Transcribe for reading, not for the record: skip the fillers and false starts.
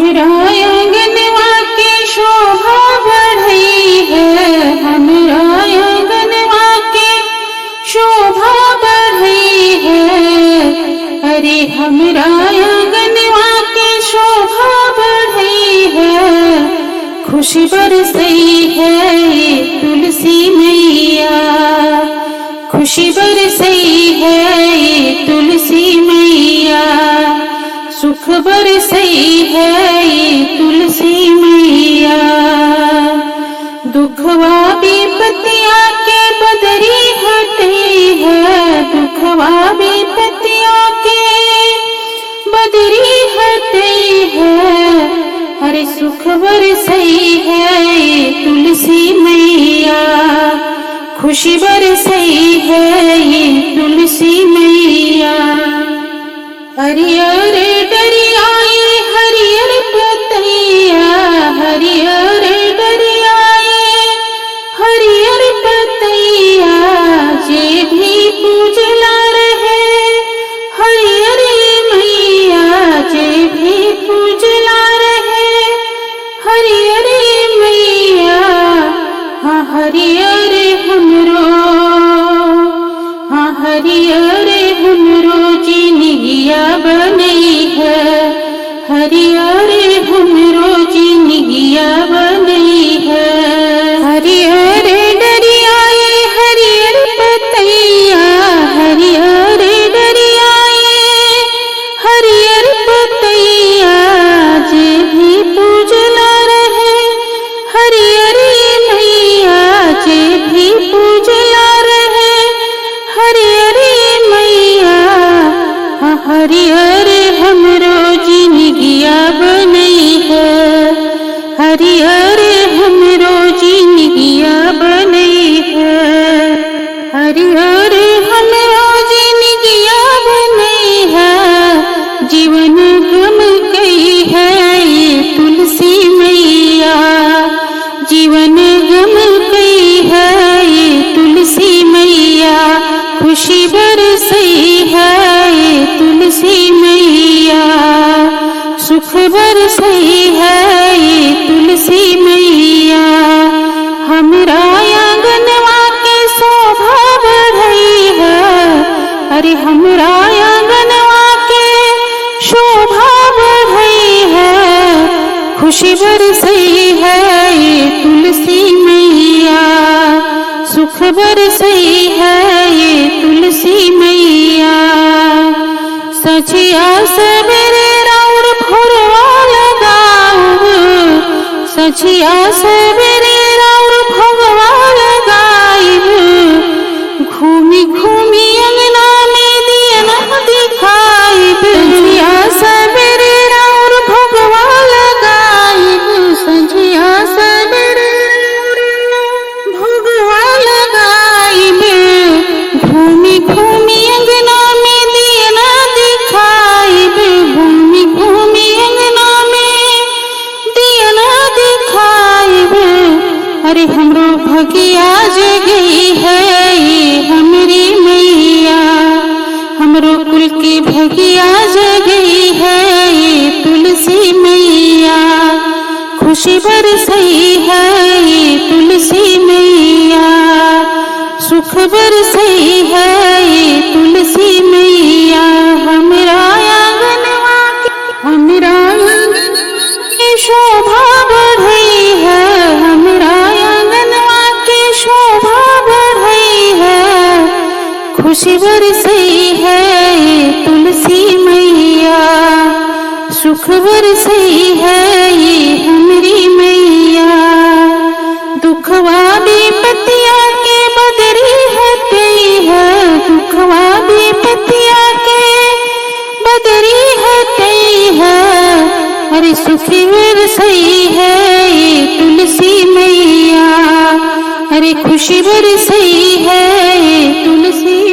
हमरा आंगनवा के शोभा बढ़ई है, हमरा आंगनवा के शोभा बढ़ई है। अरे हमरा आंगनवा के शोभा बढ़ई है, खुशी बरसई है तुलसी मैया, खुशी बरसई है तुलसी मैया, सुख बरसई है तुलसी मैया। दुखवा विपत्तिया के बदरी हटई है, दुखवा विपत्तिया के बदरी हटई है। अरे सुख बरसई है तुलसी मैया, खुशी बरसई है तुलसी मैया। हरियर डरियाए हरियर पतैया, हरियर डरियाए हरियर पतैया, जे भी पूजला रहे हरियर मैया, जे भी पूजला रहे हरियर मैया। हाँ हरियर हमरो, हाँ हरियर हमरो जिनगिया बनई है, हरियर हमरो जिनगिया बनई है। हरियर डरियाए हरियर पतैया, हरियर डरियाए हरियर पतैया, जे भी पूजला रहे हरियर मैया, जे भी पूजला रहे हरियर मैया। हरियर हमरो जिनगिया बनई है, हरियर हमरो जिनगिया बनई है, हरियर हमरो जिनगिया बनई है। जीवन गम गई है तुलसी मैया, जीवन गम गई है तुलसी मैया, खुशी बरसई है तुलसी मैया, सुख बरसई है तुलसी मैया। हमरा आंगनवा के शोभा बढ़ई है, अरे हमरा आंगनवा के शोभा बढ़ई है, खुशी बरसई है तुलसी मैया, सुख बरसई है तुलसी मैया। सजिया सवेरे राउर भोरवा लगाऊ, सजिया सवेरे राउर भोरवा लगाईबू, घूमी घूमी अंगना में दियना दिखाईबू। सजिया सवेरे राउर भोरवा लगाईबू, सजिया सवेरे भोरवा लगाईबू, घूमी घूमी अंगना में दियना दिखाईबू, घूमी घूमी अंगना में दियना दिखाईबू। अरे हमरो भगिया जगई है हमरी मैया, हमरो कुल की भगिया जगई है तुलसी मैया, खुशी बरसई है तुलसी मैया, सुख बरसई है तुलसी मैया। हमरा आंगनवा के शोभा बढ़ई है, हमरा आंगनवा के शोभा बढ़ई है, खुशी बरसई है तुलसी मैया, सुख बरसई है हमरी मैया। दुखवा विपत्तिया के बदरी हटई है, दुखवा विपत्तिया के बदरी हटई है। अरे सुखी बरसई है तुलसी मैया, अरे खुशी बरसई है तुलसी